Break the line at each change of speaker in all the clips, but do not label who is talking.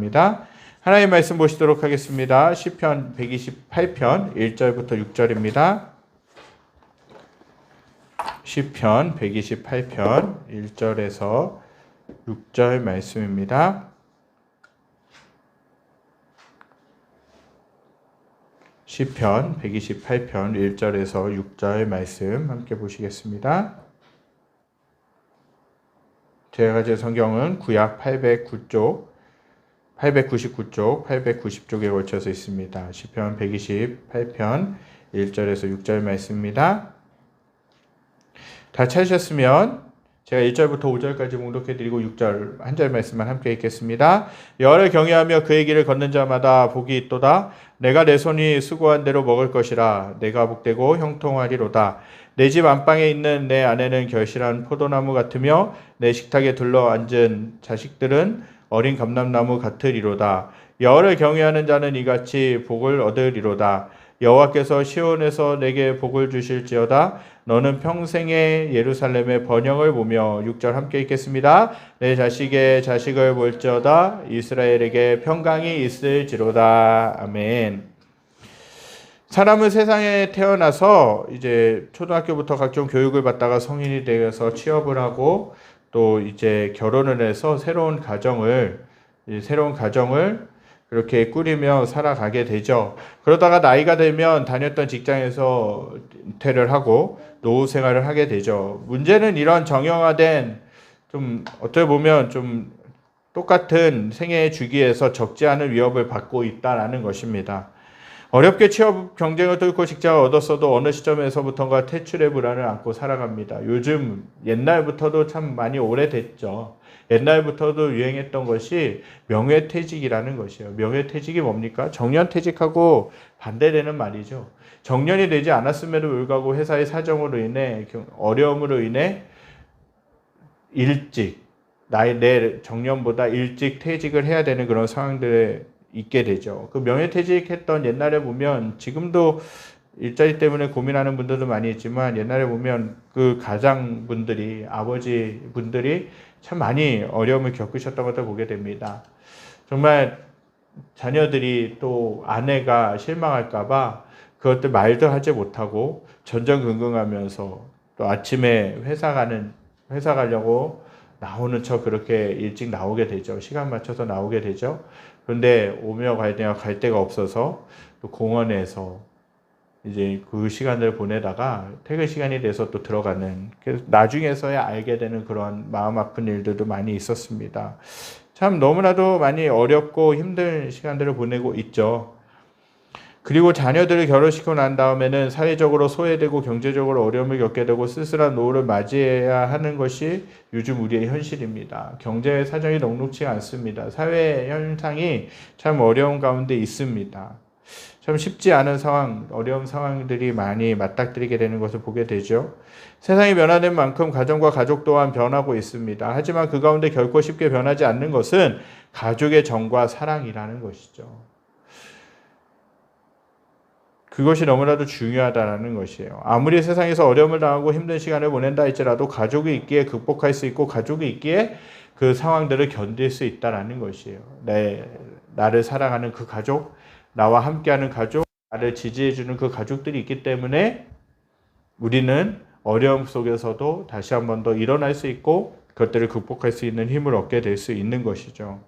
바랍니다. 하나님 말씀 보시도록 하겠습니다. 시편 128편 1절부터 6절입니다. 시편 128편 1절에서 6절 말씀입니다. 시편 128편 1절에서 6절 말씀 함께 보시겠습니다. 제가 가진 성경은 구약 899쪽, 890쪽에 걸쳐서 있습니다. 시편 128편 1절에서 6절 말씀입니다. 다 찾으셨으면 제가 1절부터 5절까지 봉독해드리고 6절 한 절 말씀만 함께 읽겠습니다. 여호와를 경외하며 그의 길을 걷는 자마다 복이 있도다. 내가 내 손이 수고한 대로 먹을 것이라. 내가 복되고 형통하리로다. 내 집 안방에 있는 내 아내는 결실한 포도나무 같으며 내 식탁에 둘러 앉은 자식들은 어린 감람나무 같으리로다. 여호와를 경외하는 자는 이같이 복을 얻으리로다. 여호와께서 시온에서 내게 복을 주실지어다. 너는 평생에 예루살렘의 번영을 보며 6절 함께 읽겠습니다. 내 자식의 자식을 볼지어다. 이스라엘에게 평강이 있을지로다. 아멘. 사람은 세상에 태어나서 이제 초등학교부터 각종 교육을 받다가 성인이 되어서 취업을 하고 또 이제 결혼을 해서 새로운 가정을 그렇게 꾸리며 살아가게 되죠. 그러다가 나이가 되면 다녔던 직장에서 은퇴를 하고 노후 생활을 하게 되죠. 문제는 이런 정형화된 좀 어떻게 보면 좀 똑같은 생애의 주기에서 적지 않은 위협을 받고 있다라는 것입니다. 어렵게 취업 경쟁을 뚫고 직장을 얻었어도 어느 시점에서부턴가 퇴출의 불안을 안고 살아갑니다. 요즘 옛날부터도 참 많이 오래됐죠. 옛날부터도 유행했던 것이 명예퇴직이라는 것이에요. 명예퇴직이 뭡니까? 정년퇴직하고 반대되는 말이죠. 정년이 되지 않았음에도 불구하고 회사의 사정으로 인해 어려움으로 인해 내 정년보다 일찍 퇴직을 해야 되는 그런 상황들에 있게 되죠. 그 명예퇴직했던 옛날에 보면 지금도 일자리 때문에 고민하는 분들도 많이 있지만 옛날에 보면 그 가장분들이 아버지분들이 참 많이 어려움을 겪으셨던 것을 보게 됩니다. 정말 자녀들이 또 아내가 실망할까봐 그것들 말도 하지 못하고 전전긍긍하면서 또 아침에 회사 가려고 나오는 척 그렇게 일찍 나오게 되죠. 시간 맞춰서 나오게 되죠. 그런데 오며 갈 데가 없어서 또 공원에서 이제 그 시간을 보내다가 퇴근 시간이 돼서 또 들어가는, 그래서 나중에서야 알게 되는 그런 마음 아픈 일들도 많이 있었습니다. 참 너무나도 많이 어렵고 힘든 시간들을 보내고 있죠. 그리고 자녀들을 결혼시키고 난 다음에는 사회적으로 소외되고 경제적으로 어려움을 겪게 되고 쓸쓸한 노후를 맞이해야 하는 것이 요즘 우리의 현실입니다. 경제 사정이 녹록지 않습니다. 사회 현상이 참 어려운 가운데 있습니다. 참 쉽지 않은 상황, 어려운 상황들이 많이 맞닥뜨리게 되는 것을 보게 되죠. 세상이 변화된 만큼 가정과 가족 또한 변하고 있습니다. 하지만 그 가운데 결코 쉽게 변하지 않는 것은 가족의 정과 사랑이라는 것이죠. 그것이 너무나도 중요하다는 것이에요. 아무리 세상에서 어려움을 당하고 힘든 시간을 보낸다 할지라도 가족이 있기에 극복할 수 있고 가족이 있기에 그 상황들을 견딜 수 있다는 것이에요. 나를 사랑하는 그 가족, 나와 함께하는 가족, 나를 지지해주는 그 가족들이 있기 때문에 우리는 어려움 속에서도 다시 한 번 더 일어날 수 있고 그것들을 극복할 수 있는 힘을 얻게 될 수 있는 것이죠.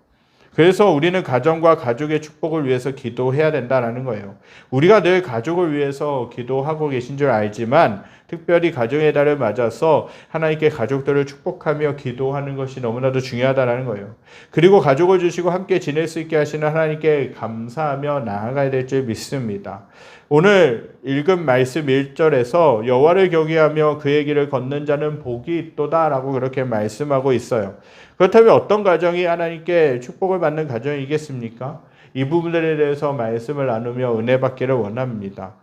그래서 우리는 가정과 가족의 축복을 위해서 기도해야 된다는 거예요. 우리가 늘 가족을 위해서 기도하고 계신 줄 알지만 특별히 가정의 달을 맞아서 하나님께 가족들을 축복하며 기도하는 것이 너무나도 중요하다는 거예요. 그리고 가족을 주시고 함께 지낼 수 있게 하시는 하나님께 감사하며 나아가야 될 줄 믿습니다. 오늘 읽은 말씀 1절에서 여호와를 경외하며 그의 길을 걷는 자는 복이 있도다 라고 그렇게 말씀하고 있어요. 그렇다면 어떤 가정이 하나님께 축복을 받는 가정이겠습니까? 이 부분들에 대해서 말씀을 나누며 은혜 받기를 원합니다.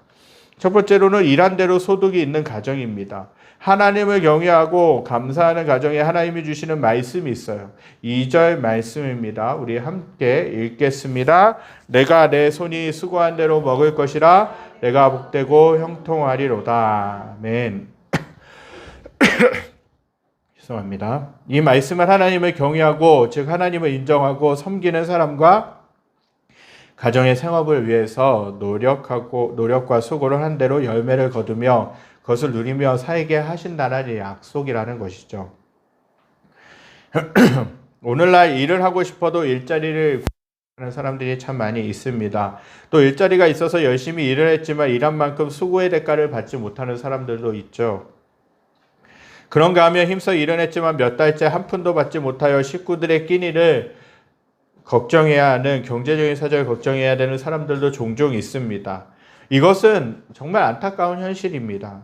첫 번째로는 일한 대로 소득이 있는 가정입니다. 하나님을 경외하고 감사하는 가정에 하나님이 주시는 말씀이 있어요. 2절 말씀입니다. 우리 함께 읽겠습니다. 내가 내 손이 수고한 대로 먹을 것이라. 내가 복되고 형통하리로다. 아멘. 죄송합니다. 이 말씀은 하나님을 경외하고 즉 하나님을 인정하고 섬기는 사람과 가정의 생업을 위해서 노력과 수고를 한 대로 열매를 거두며 그것을 누리며 살게 하신다는 약속이라는 것이죠. 오늘날 일을 하고 싶어도 일자리를 하는 사람들이 참 많이 있습니다. 또 일자리가 있어서 열심히 일을 했지만 일한 만큼 수고의 대가를 받지 못하는 사람들도 있죠. 그런가 하면 힘써 일은 했지만 몇 달째 한 푼도 받지 못하여 식구들의 끼니를 걱정해야 하는, 경제적인 사정을 걱정해야 되는 사람들도 종종 있습니다. 이것은 정말 안타까운 현실입니다.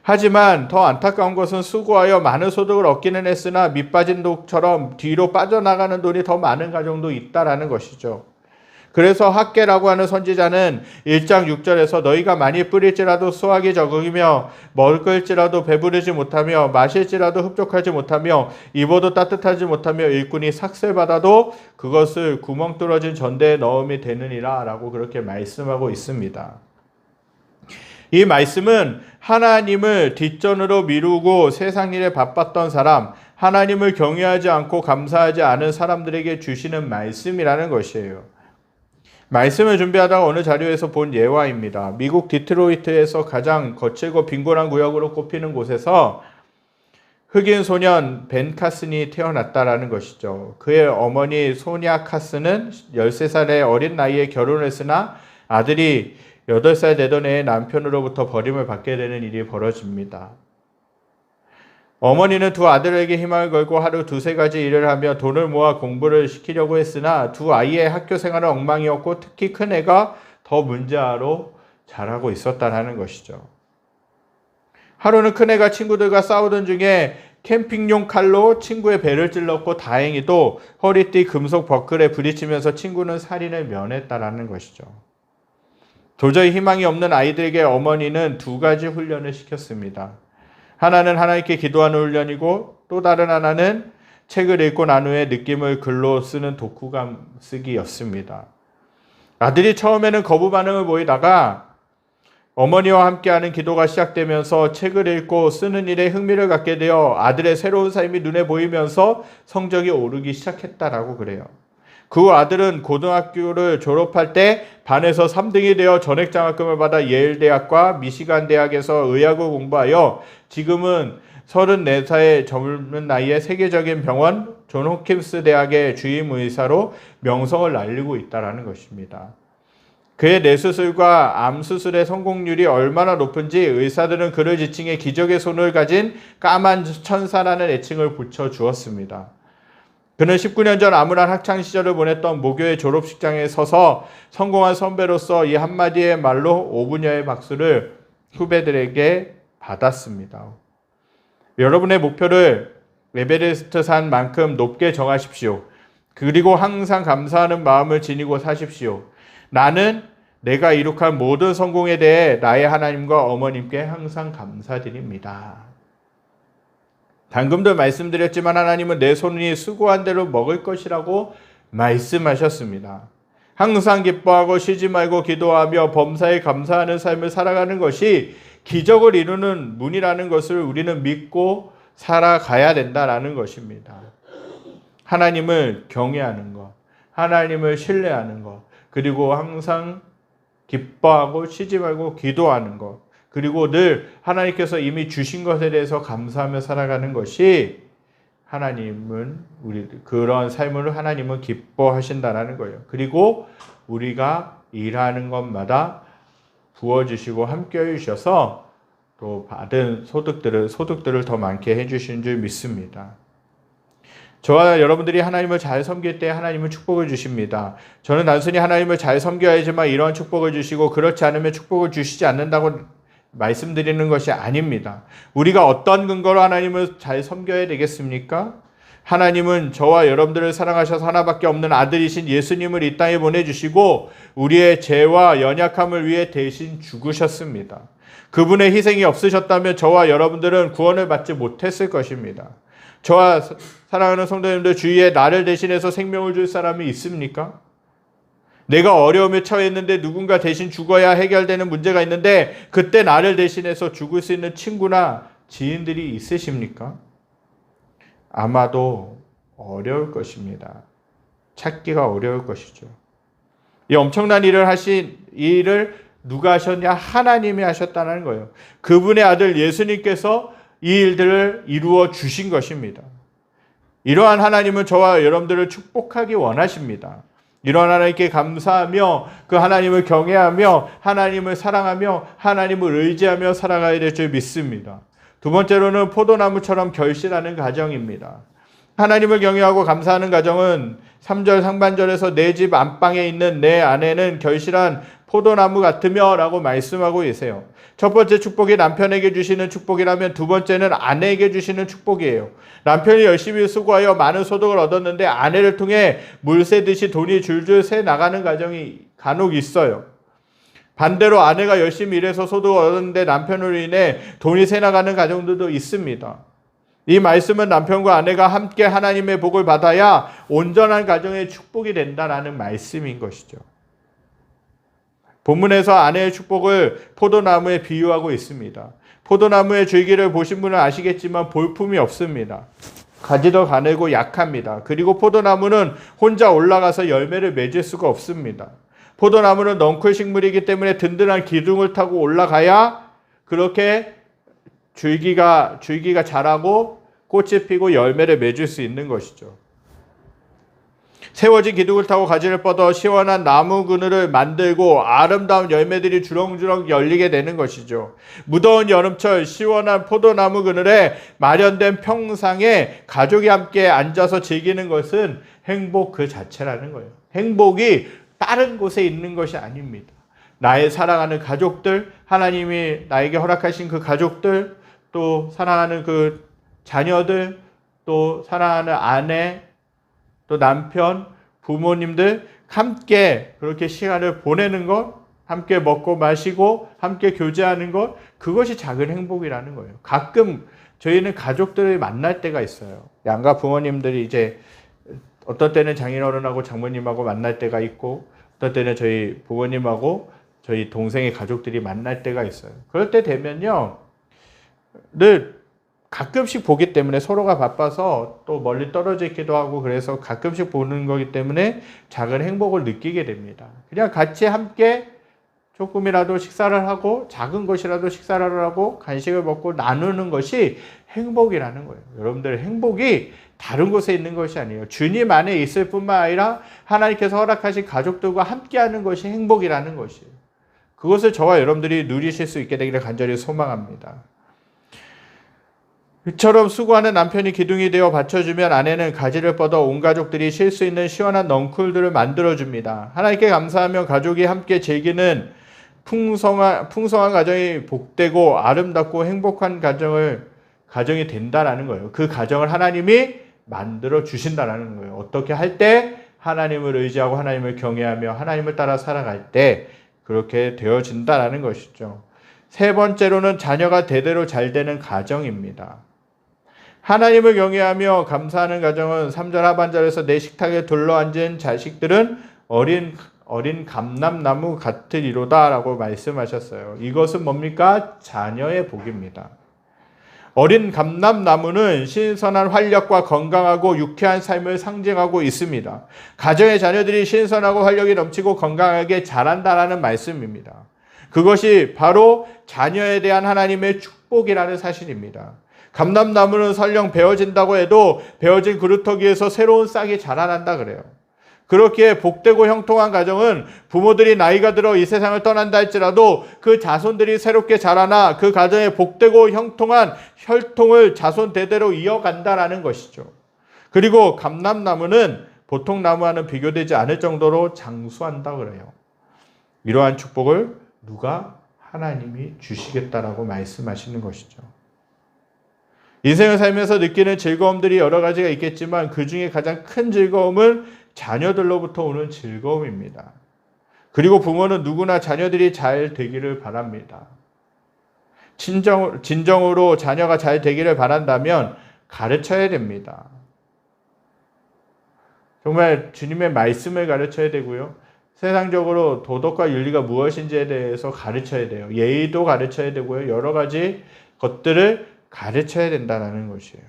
하지만 더 안타까운 것은 수고하여 많은 소득을 얻기는 했으나 밑빠진 독처럼 뒤로 빠져나가는 돈이 더 많은 가정도 있다라는 것이죠. 그래서 학개라고 하는 선지자는 1장 6절에서 너희가 많이 뿌릴지라도 수확이 적으며 먹을지라도 배부르지 못하며 마실지라도 흡족하지 못하며 입어도 따뜻하지 못하며 일꾼이 삭슬받아도 그것을 구멍 뚫어진 전대에 넣음이 되느니라 라고 그렇게 말씀하고 있습니다. 이 말씀은 하나님을 뒷전으로 미루고 세상 일에 바빴던 사람, 하나님을 경외하지 않고 감사하지 않은 사람들에게 주시는 말씀이라는 것이에요. 말씀을 준비하다가 어느 자료에서 본 예화입니다. 미국 디트로이트에서 가장 거칠고 빈곤한 구역으로 꼽히는 곳에서 흑인 소년 벤 카슨이 태어났다라는 것이죠. 그의 어머니 소냐 카슨은 13살의 어린 나이에 결혼을 했으나 아들이 8살 되던 해에 남편으로부터 버림을 받게 되는 일이 벌어집니다. 어머니는 두 아들에게 희망을 걸고 하루 2-3가지 일을 하며 돈을 모아 공부를 시키려고 했으나 두 아이의 학교 생활은 엉망이었고 특히 큰애가 더 문제아로 자라고 있었다는 것이죠. 하루는 큰애가 친구들과 싸우던 중에 캠핑용 칼로 친구의 배를 찔렀고 다행히도 허리띠 금속 버클에 부딪히면서 친구는 살인을 면했다는 것이죠. 도저히 희망이 없는 아이들에게 어머니는 2가지 훈련을 시켰습니다. 하나는 하나님께 기도하는 훈련이고 또 다른 하나는 책을 읽고 난 후에 느낌을 글로 쓰는 독후감 쓰기였습니다. 아들이 처음에는 거부 반응을 보이다가 어머니와 함께하는 기도가 시작되면서 책을 읽고 쓰는 일에 흥미를 갖게 되어 아들의 새로운 삶이 눈에 보이면서 성적이 오르기 시작했다라고 그래요. 그 아들은 고등학교를 졸업할 때 반에서 3등이 되어 전액장학금을 받아 예일대학과 미시간 대학에서 의학을 공부하여 지금은 34살의 젊은 나이에 세계적인 병원 존 홉킨스 대학의 주임 의사로 명성을 날리고 있다는 것입니다. 그의 뇌수술과 암수술의 성공률이 얼마나 높은지 의사들은 그를 지칭해 기적의 손을 가진 까만 천사라는 애칭을 붙여주었습니다. 그는 19년 전 암울한 학창시절을 보냈던 모교의 졸업식장에 서서 성공한 선배로서 이 한마디의 말로 5분여의 박수를 후배들에게 받았습니다. 여러분의 목표를 에베레스트 산만큼 높게 정하십시오. 그리고 항상 감사하는 마음을 지니고 사십시오. 나는 내가 이룩한 모든 성공에 대해 나의 하나님과 어머님께 항상 감사드립니다. 방금도 말씀드렸지만 하나님은 내 손이 수고한 대로 먹을 것이라고 말씀하셨습니다. 항상 기뻐하고 쉬지 말고 기도하며 범사에 감사하는 삶을 살아가는 것이 기적을 이루는 문이라는 것을 우리는 믿고 살아가야 된다라는 것입니다. 하나님을 경외하는 것, 하나님을 신뢰하는 것, 그리고 항상 기뻐하고 쉬지 말고 기도하는 것, 그리고 늘 하나님께서 이미 주신 것에 대해서 감사하며 살아가는 것이 하나님은 그런 삶을 하나님은 기뻐하신다라는 거예요. 그리고 우리가 일하는 것마다 부어주시고 함께 해주셔서 또 받은 소득들을 더 많게 해주신 줄 믿습니다. 저와 여러분들이 하나님을 잘 섬길 때 하나님은 축복을 주십니다. 저는 단순히 하나님을 잘 섬겨야지만 이러한 축복을 주시고 그렇지 않으면 축복을 주시지 않는다고 말씀드리는 것이 아닙니다. 우리가 어떤 근거로 하나님을 잘 섬겨야 되겠습니까? 하나님은 저와 여러분들을 사랑하셔서 하나밖에 없는 아들이신 예수님을 이 땅에 보내주시고 우리의 죄와 연약함을 위해 대신 죽으셨습니다. 그분의 희생이 없으셨다면 저와 여러분들은 구원을 받지 못했을 것입니다. 저와 사랑하는 성도님들 주위에 나를 대신해서 생명을 줄 사람이 있습니까? 내가 어려움에 처했는데 누군가 대신 죽어야 해결되는 문제가 있는데 그때 나를 대신해서 죽을 수 있는 친구나 지인들이 있으십니까? 아마도 어려울 것입니다. 찾기가 어려울 것이죠. 이 엄청난 일을 하신 이 일을 누가 하셨냐? 하나님이 하셨다는 거예요. 그분의 아들 예수님께서 이 일들을 이루어 주신 것입니다. 이러한 하나님은 저와 여러분들을 축복하기 원하십니다. 이러한 하나님께 감사하며 그 하나님을 경외하며 하나님을 사랑하며 하나님을 의지하며 살아가야 될 줄 믿습니다. 두 번째로는 포도나무처럼 결실하는 가정입니다. 하나님을 경외하고 감사하는 가정은 3절 상반절에서 내 집 안방에 있는 내 아내는 결실한 포도나무 같으며 라고 말씀하고 계세요. 첫 번째 축복이 남편에게 주시는 축복이라면 두 번째는 아내에게 주시는 축복이에요. 남편이 열심히 수고하여 많은 소득을 얻었는데 아내를 통해 물 새듯이 돈이 줄줄 새 나가는 가정이 간혹 있어요. 반대로 아내가 열심히 일해서 소득을 얻었는데 남편으로 인해 돈이 새 나가는 가정들도 있습니다. 이 말씀은 남편과 아내가 함께 하나님의 복을 받아야 온전한 가정의 축복이 된다라는 말씀인 것이죠. 본문에서 아내의 축복을 포도나무에 비유하고 있습니다. 포도나무의 줄기를 보신 분은 아시겠지만 볼품이 없습니다. 가지도 가늘고 약합니다. 그리고 포도나무는 혼자 올라가서 열매를 맺을 수가 없습니다. 포도나무는 넝쿨 식물이기 때문에 든든한 기둥을 타고 올라가야 그렇게 줄기가 자라고 꽃이 피고 열매를 맺을 수 있는 것이죠. 세워진 기둥을 타고 가지를 뻗어 시원한 나무 그늘을 만들고 아름다운 열매들이 주렁주렁 열리게 되는 것이죠. 무더운 여름철 시원한 포도나무 그늘에 마련된 평상에 가족이 함께 앉아서 즐기는 것은 행복 그 자체라는 거예요. 행복이 다른 곳에 있는 것이 아닙니다. 나의 사랑하는 가족들, 하나님이 나에게 허락하신 그 가족들, 또 사랑하는 그 자녀들, 또 사랑하는 아내, 또 남편, 부모님들 함께 그렇게 시간을 보내는 것, 함께 먹고 마시고 함께 교제하는 것, 그것이 작은 행복이라는 거예요. 가끔 저희는 가족들을 만날 때가 있어요. 양가 부모님들이 이제 어떤 때는 장인어른하고 장모님하고 만날 때가 있고 어떤 때는 저희 부모님하고 저희 동생의 가족들이 만날 때가 있어요. 그럴 때 되면요, 늘 가끔씩 보기 때문에 서로가 바빠서 또 멀리 떨어져 있기도 하고 그래서 가끔씩 보는 거기 때문에 작은 행복을 느끼게 됩니다. 그냥 같이 함께 조금이라도 식사를 하고 작은 것이라도 식사를 하고 간식을 먹고 나누는 것이 행복이라는 거예요. 여러분들의 행복이 다른 곳에 있는 것이 아니에요. 주님 안에 있을 뿐만 아니라 하나님께서 허락하신 가족들과 함께하는 것이 행복이라는 것이에요. 그것을 저와 여러분들이 누리실 수 있게 되기를 간절히 소망합니다. 이처럼 수고하는 남편이 기둥이 되어 받쳐주면 아내는 가지를 뻗어 온 가족들이 쉴 수 있는 시원한 넝쿨들을 만들어줍니다. 하나님께 감사하며 가족이 함께 즐기는 풍성한 가정이 복되고 아름답고 행복한 가정이 된다라는 거예요. 그 가정을 하나님이 만들어 주신다라는 거예요. 어떻게 할 때? 하나님을 의지하고 하나님을 경외하며 하나님을 따라 살아갈 때 그렇게 되어진다라는 것이죠. 세 번째로는 자녀가 대대로 잘 되는 가정입니다. 하나님을 경외하며 감사하는 가정은 3절 하반절에서 내 식탁에 둘러앉은 자식들은 어린 감람나무 같으리로다 라고 말씀하셨어요. 이것은 뭡니까? 자녀의 복입니다. 어린 감람나무는 신선한 활력과 건강하고 유쾌한 삶을 상징하고 있습니다. 가정의 자녀들이 신선하고 활력이 넘치고 건강하게 자란다라는 말씀입니다. 그것이 바로 자녀에 대한 하나님의 축복이라는 사실입니다. 감람나무는 설령 베어진다고 해도 베어진 그루터기에서 새로운 싹이 자라난다 그래요. 그렇게 복되고 형통한 가정은 부모들이 나이가 들어 이 세상을 떠난다 할지라도 그 자손들이 새롭게 자라나 그 가정에 복되고 형통한 혈통을 자손 대대로 이어간다라는 것이죠. 그리고 감람나무는 보통 나무와는 비교되지 않을 정도로 장수한다 그래요. 이러한 축복을 누가? 하나님이 주시겠다라고 말씀하시는 것이죠. 인생을 살면서 느끼는 즐거움들이 여러 가지가 있겠지만 그 중에 가장 큰 즐거움은 자녀들로부터 오는 즐거움입니다. 그리고 부모는 누구나 자녀들이 잘 되기를 바랍니다. 진정으로 자녀가 잘 되기를 바란다면 가르쳐야 됩니다. 정말 주님의 말씀을 가르쳐야 되고요. 세상적으로 도덕과 윤리가 무엇인지에 대해서 가르쳐야 돼요. 예의도 가르쳐야 되고요. 여러 가지 것들을 가르쳐야 된다는 것이에요.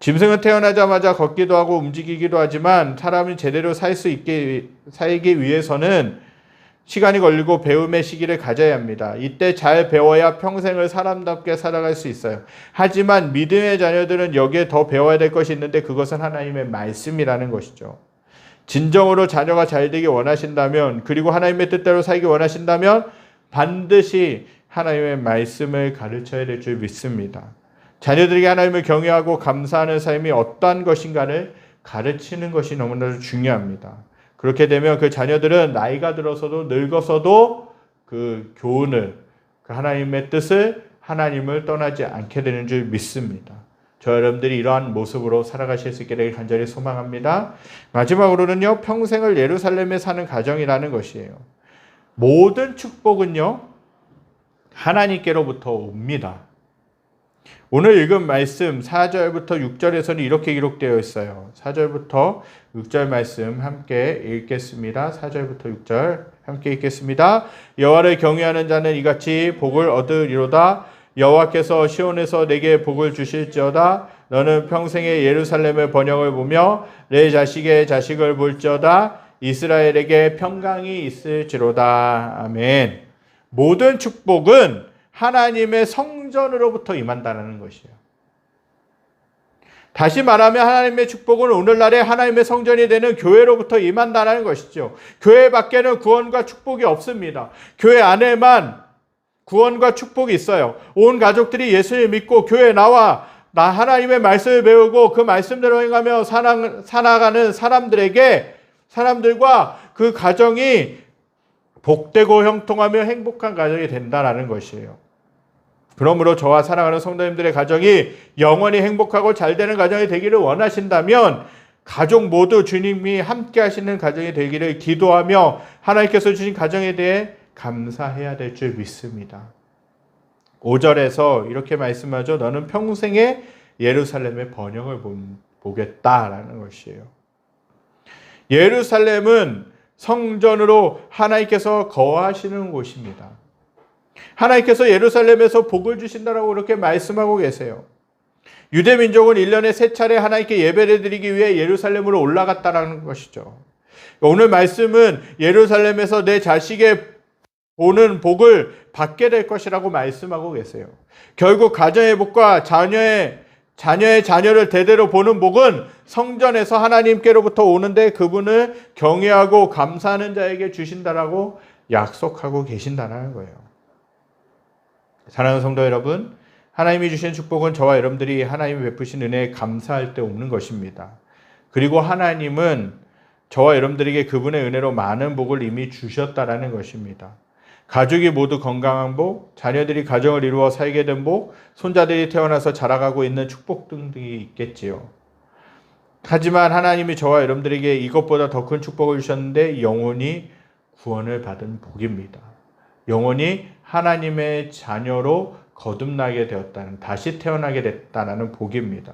짐승은 태어나자마자 걷기도 하고 움직이기도 하지만 사람이 제대로 살기 위해서는 시간이 걸리고 배움의 시기를 가져야 합니다. 이때 잘 배워야 평생을 사람답게 살아갈 수 있어요. 하지만 믿음의 자녀들은 여기에 더 배워야 될 것이 있는데 그것은 하나님의 말씀이라는 것이죠. 진정으로 자녀가 잘 되기 원하신다면, 그리고 하나님의 뜻대로 살기 원하신다면 반드시 하나님의 말씀을 가르쳐야 될 줄 믿습니다. 자녀들에게 하나님을 경외하고 감사하는 삶이 어떠한 것인가를 가르치는 것이 너무나도 중요합니다. 그렇게 되면 그 자녀들은 나이가 들어서도 늙어서도 그 교훈을, 그 하나님의 뜻을, 하나님을 떠나지 않게 되는 줄 믿습니다. 저 여러분들이 이러한 모습으로 살아가실 수 있기를 간절히 소망합니다. 마지막으로는요, 평생을 예루살렘에 사는 가정이라는 것이에요. 모든 축복은요, 하나님께로부터 옵니다. 오늘 읽은 말씀 4절부터 6절에서는 이렇게 기록되어 있어요. 4절부터 6절 말씀 함께 읽겠습니다. 4절부터 6절 함께 읽겠습니다. 여호와를 경외하는 자는 이같이 복을 얻으리로다. 여호와께서 시온에서 내게 복을 주실지어다. 너는 평생에 예루살렘의 번영을 보며 내 자식의 자식을 볼지어다. 이스라엘에게 평강이 있을지로다. 아멘. 모든 축복은 하나님의 성전으로부터 임한다는 것이에요. 다시 말하면 하나님의 축복은 오늘날의 하나님의 성전이 되는 교회로부터 임한다는 것이죠. 교회 밖에는 구원과 축복이 없습니다. 교회 안에만 구원과 축복이 있어요. 온 가족들이 예수를 믿고 교회에 나와 하나님의 말씀을 배우고 그 말씀대로 행하며 살아가는 사람들과 그 가정이 복되고 형통하며 행복한 가정이 된다는 것이에요. 그러므로 저와 사랑하는 성도님들의 가정이 영원히 행복하고 잘 되는 가정이 되기를 원하신다면 가족 모두 주님이 함께 하시는 가정이 되기를 기도하며 하나님께서 주신 가정에 대해 감사해야 될 줄 믿습니다. 5절에서 이렇게 말씀하죠. 너는 평생에 예루살렘의 번영을 보겠다라는 것이에요. 예루살렘은 성전으로 하나님께서 거하시는 곳입니다. 하나님께서 예루살렘에서 복을 주신다라고 그렇게 말씀하고 계세요. 유대민족은 1년에 3차례 하나님께 예배를 드리기 위해 예루살렘으로 올라갔다라는 것이죠. 오늘 말씀은 예루살렘에서 내 자식의 보는 복을 받게 될 것이라고 말씀하고 계세요. 결국 가정의 복과 자녀의 자녀를 대대로 보는 복은 성전에서 하나님께로부터 오는데 그분을 경외하고 감사하는 자에게 주신다라고 약속하고 계신다는 거예요. 사랑하는 성도 여러분, 하나님이 주신 축복은 저와 여러분들이 하나님이 베푸신 은혜에 감사할 때 오는 것입니다. 그리고 하나님은 저와 여러분들에게 그분의 은혜로 많은 복을 이미 주셨다라는 것입니다. 가족이 모두 건강한 복, 자녀들이 가정을 이루어 살게 된 복, 손자들이 태어나서 자라가고 있는 축복 등등이 있겠지요. 하지만 하나님이 저와 여러분들에게 이것보다 더 큰 축복을 주셨는데 영원히 구원을 받은 복입니다. 영원히 하나님의 자녀로 거듭나게 되었다는, 다시 태어나게 됐다는 복입니다.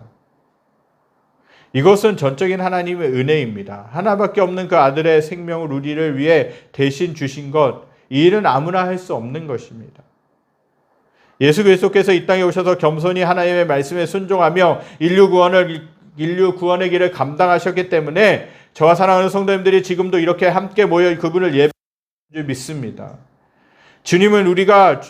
이것은 전적인 하나님의 은혜입니다. 하나밖에 없는 그 아들의 생명을 우리를 위해 대신 주신 것, 이 일은 아무나 할 수 없는 것입니다. 예수 그리스도께서 이 땅에 오셔서 겸손히 하나님의 말씀에 순종하며 인류 구원의 길을 감당하셨기 때문에 저와 사랑하는 성도님들이 지금도 이렇게 함께 모여 그분을 예배하는 줄 믿습니다. 주님은 우리가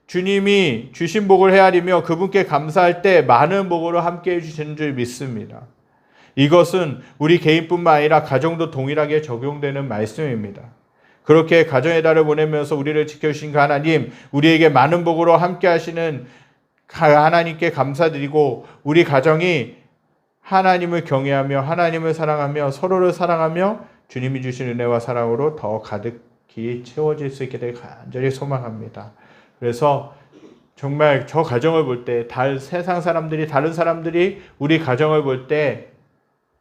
주님이 주신 복을 헤아리며 그분께 감사할 때 많은 복으로 함께 해주시는 줄 믿습니다. 이것은 우리 개인뿐만 아니라 가정도 동일하게 적용되는 말씀입니다. 그렇게 가정의 달을 보내면서 우리를 지켜주신 그 하나님, 우리에게 많은 복으로 함께 하시는 하나님께 감사드리고 우리 가정이 하나님을 경외하며 하나님을 사랑하며 서로를 사랑하며 주님이 주신 은혜와 사랑으로 더 가득히 채워질 수 있게 되길 간절히 소망합니다. 그래서 정말 저 가정을 볼 때 세상 사람들이, 다른 사람들이 우리 가정을 볼 때,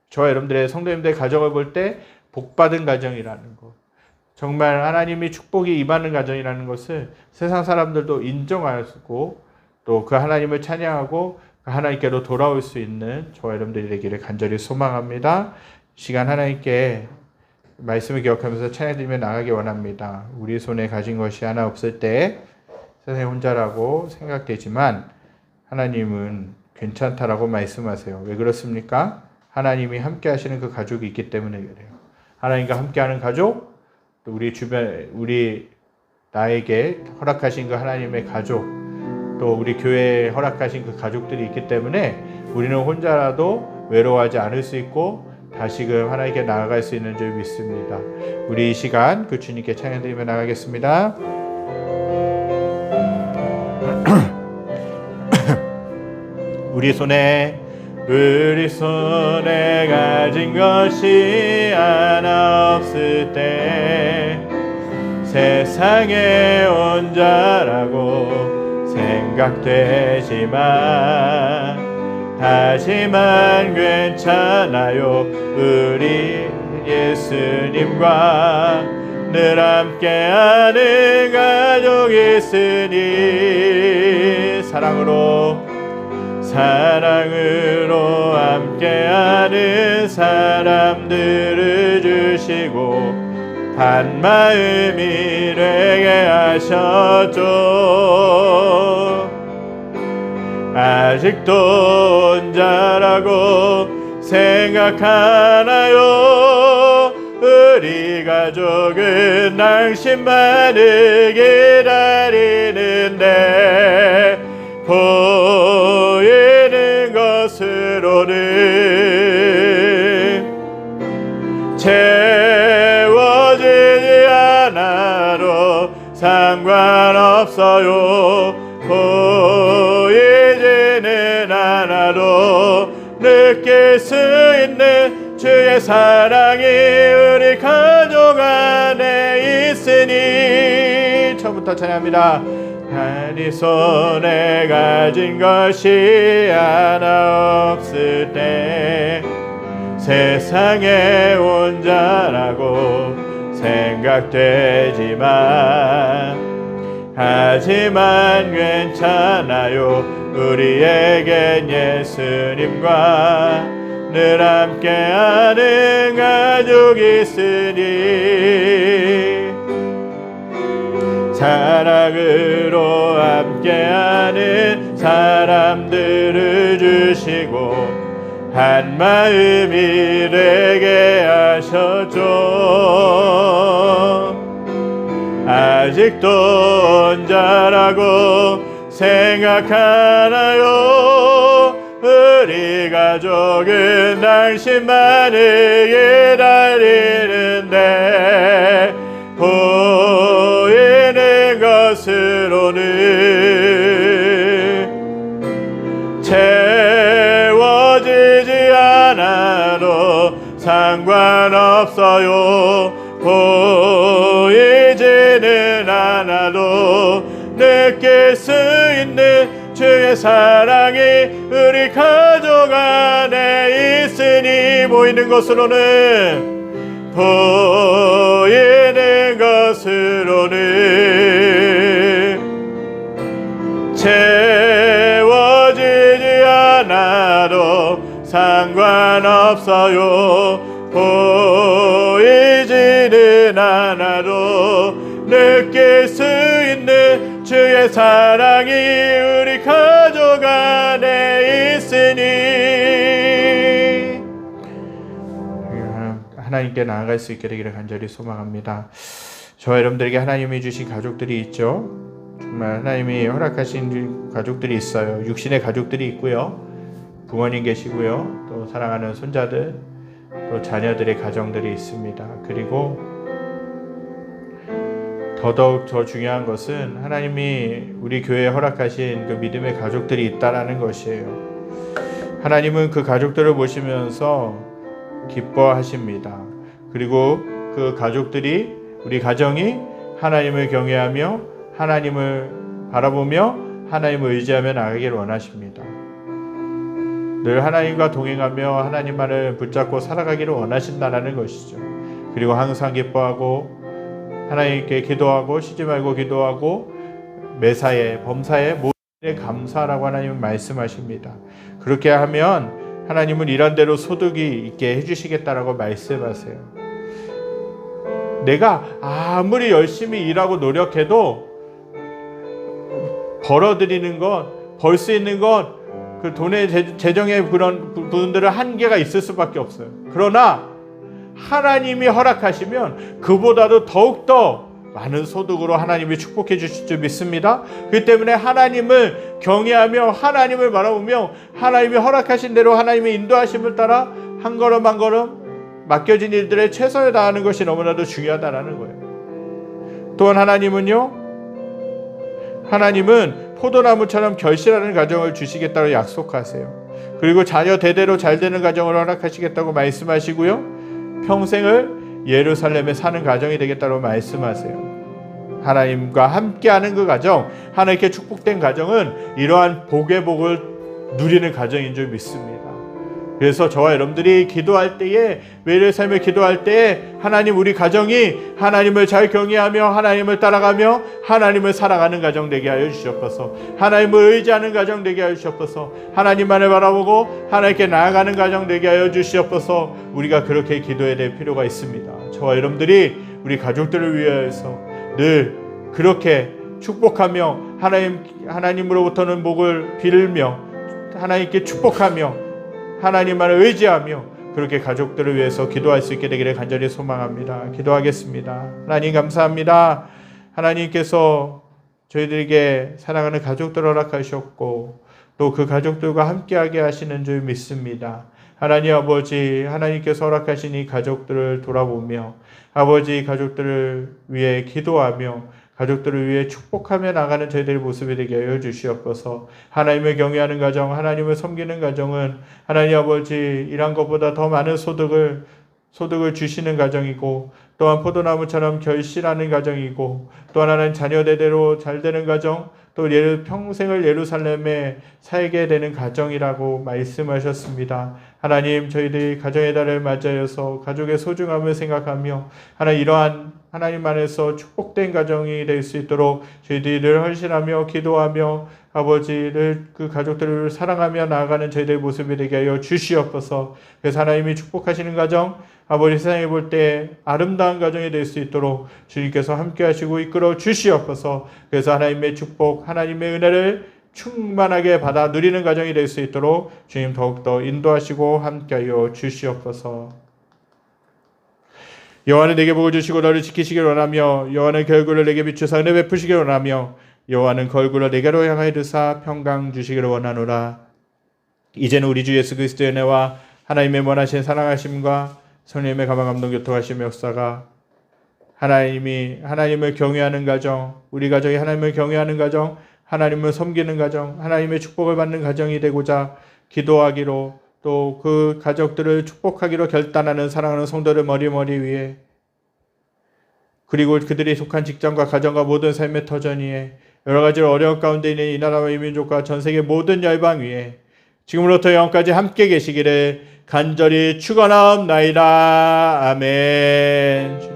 저와 여러분들의 성도님들의 가정을 볼 때 복받은 가정이라는 것, 정말 하나님이 축복이 임하는 가정이라는 것을 세상 사람들도 인정하고 또 그 하나님을 찬양하고 그 하나님께로 돌아올 수 있는 저와 여러분들이 되기를 간절히 소망합니다. 시간 하나님께 말씀을 기억하면서 찬양드리며 나가기 원합니다. 우리 손에 가진 것이 하나 없을 때 세상에 혼자라고 생각되지만 하나님은 괜찮다라고 말씀하세요. 왜 그렇습니까? 하나님이 함께 하시는 그 가족이 있기 때문에 그래요. 하나님과 함께하는 가족, 또 우리 주변, 나에게 허락하신 그 하나님의 가족, 또 우리 교회에 허락하신 그 가족들이 있기 때문에 우리는 혼자라도 외로워하지 않을 수 있고 다시금 하나님께 나아갈 수 있는 줄 믿습니다. 우리 이 시간 그 주님께 찬양드리며 나가겠습니다. 우리 손에 가진 것이 하나 없을 때 세상에 온 자라고 생각되지만 하지만 괜찮아요. 우리 예수님과 늘 함께하는 가족이 있으니 사랑으로 함께하는 사람들을 주시고 한마음이 되게 하셨죠. 아직도 혼자라고 생각하나요? 우리 가족은 당신만을 기다리는데 보이는 것으로는 채워지지 않아도 상관없어요. 보이지는 않아도 느낄 수 있는 주의 사랑이 우리 가족 안에 있으니 처음부터 찬양합니다. 네 손에 가진 것이 하나 없을 때 세상에 온 자라고 생각되지만 하지만 괜찮아요. 우리에겐 예수님과 늘 함께하는 가족이 있으니 사랑으로 함께하는 사람들을 주시고 한마음이 되게 하셨죠. 아직도 혼자라고 생각하나요? 우리 가족은 당신만을 기다리는데 보이는 것으로는 채워지지 않아도 상관없어요. 보이지는 않아도 느낄 수 있는 주의 사랑이 우리 가족 안에 있으니 보이는 것으로는 채워지지 않아도 상관없어요. 보이지는 않아도 느낄 수 있는 주의 사랑이 우리 가족 안에 있으니 하나님께 나아갈 수 있게 되기를 간절히 소망합니다. 저와 여러분들에게 하나님이 주신 가족들이 있죠. 정말 하나님이 허락하신 가족들이 있어요. 육신의 가족들이 있고요. 부모님 계시고요. 또 사랑하는 손자들, 또 자녀들의 가정들이 있습니다. 그리고 더더욱 더 중요한 것은 하나님이 우리 교회에 허락하신 그 믿음의 가족들이 있다라는 것이에요. 하나님은 그 가족들을 보시면서 기뻐하십니다. 그리고 그 가족들이, 우리 가정이 하나님을 경외하며 하나님을 바라보며 하나님을 의지하며 나가기를 원하십니다. 늘 하나님과 동행하며 하나님만을 붙잡고 살아가기를 원하신다는 것이죠. 그리고 항상 기뻐하고 하나님께 기도하고 쉬지 말고 기도하고 매사에 범사에 모든 일에 감사하라고 하나님은 말씀하십니다. 그렇게 하면 하나님은 일한 대로 소득이 있게 해주시겠다라고 말씀하세요. 내가 아무리 열심히 일하고 노력해도 벌어들이는 것, 벌 수 있는 것, 그 돈의 재정의 그런 부분들은 한계가 있을 수밖에 없어요. 그러나 하나님이 허락하시면 그보다도 더욱더 많은 소득으로 하나님이 축복해 주실 줄 믿습니다. 그렇기 때문에 하나님을 경외하며 하나님을 바라보며 하나님이 허락하신 대로 하나님의 인도하심을 따라 한 걸음 한 걸음 맡겨진 일들에 최선을 다하는 것이 너무나도 중요하다는 거예요. 또한 하나님은 포도나무처럼 결실하는 가정을 주시겠다고 약속하세요. 그리고 자녀 대대로 잘 되는 가정을 허락하시겠다고 말씀하시고요. 평생을 예루살렘에 사는 가정이 되겠다고 말씀하세요. 하나님과 함께하는 그 가정, 하나님께 축복된 가정은 이러한 복의 복을 누리는 가정인 줄 믿습니다. 그래서 저와 여러분들이 기도할 때에, 매일의 삶을 기도할 때에 하나님, 우리 가정이 하나님을 잘 경외하며 하나님을 따라가며 하나님을 사랑하는 가정 되게 하여 주시옵소서. 하나님을 의지하는 가정 되게 하여 주시옵소서. 하나님만을 바라보고 하나님께 나아가는 가정 되게 하여 주시옵소서. 우리가 그렇게 기도해야 될 필요가 있습니다. 저와 여러분들이 우리 가족들을 위하여서 늘 그렇게 축복하며 하나님으로부터는 복을 빌며 하나님께 축복하며 하나님만을 의지하며 그렇게 가족들을 위해서 기도할 수 있게 되기를 간절히 소망합니다. 기도하겠습니다. 하나님 감사합니다. 하나님께서 저희들에게 사랑하는 가족들을 허락하셨고 또 그 가족들과 함께하게 하시는 줄 믿습니다. 하나님 아버지, 하나님께서 허락하신 이 가족들을 돌아보며 아버지 가족들을 위해 기도하며 가족들을 위해 축복하며 나가는 저희들의 모습이 되게 하여 주시옵소서. 하나님을 경외하는 가정, 하나님을 섬기는 가정은 하나님 아버지 이런 것보다 더 많은 소득을 주시는 가정이고 또한 포도나무처럼 결실하는 가정이고 또한 하나님 자녀 대대로 잘 되는 가정, 또 평생을 예루살렘에 살게 되는 가정이라고 말씀하셨습니다. 하나님, 저희들이 가정의 달을 맞이하여서 가족의 소중함을 생각하며 하나님, 이러한 하나님 안에서 축복된 가정이 될 수 있도록 저희들이 늘 헌신하며 기도하며 아버지를 그 가족들을 사랑하며 나아가는 저희들의 모습이 되게 하여 주시옵소서. 그래서 하나님이 축복하시는 가정, 아버지 세상에 볼 때 아름다운 가정이 될 수 있도록 주님께서 함께 하시고 이끌어 주시옵소서. 그래서 하나님의 축복, 하나님의 은혜를 충만하게 받아 누리는 가정이 될 수 있도록 주님 더욱더 인도하시고 함께하여 주시옵소서. 여호와는 내게 복을 주시고 너를 지키시길 원하며 여호와는 결국을 내게 비추사 은혜 베푸시길 원하며 여호와는 걸굴로 내게로 향하여 드사 평강 주시기를 원하노라. 이제는 우리 주 예수 그리스도의 은혜와 하나님의 원하신 사랑하심과 성령님의 가방 감동 교통하심 역사가 하나님을 경외하는 가정, 우리 가정이 하나님을 경외하는 가정, 하나님을 섬기는 가정, 하나님의 축복을 받는 가정이 되고자 기도하기로 또 그 가족들을 축복하기로 결단하는 사랑하는 성도들 머리 위에 그리고 그들이 속한 직장과 가정과 모든 삶의 터전 위에 여러 가지 어려운 가운데 있는 이 나라와 이 민족과 전 세계 모든 열방 위에 지금으로부터 영원까지 함께 계시기를 간절히 축원하옵나이다. 아멘.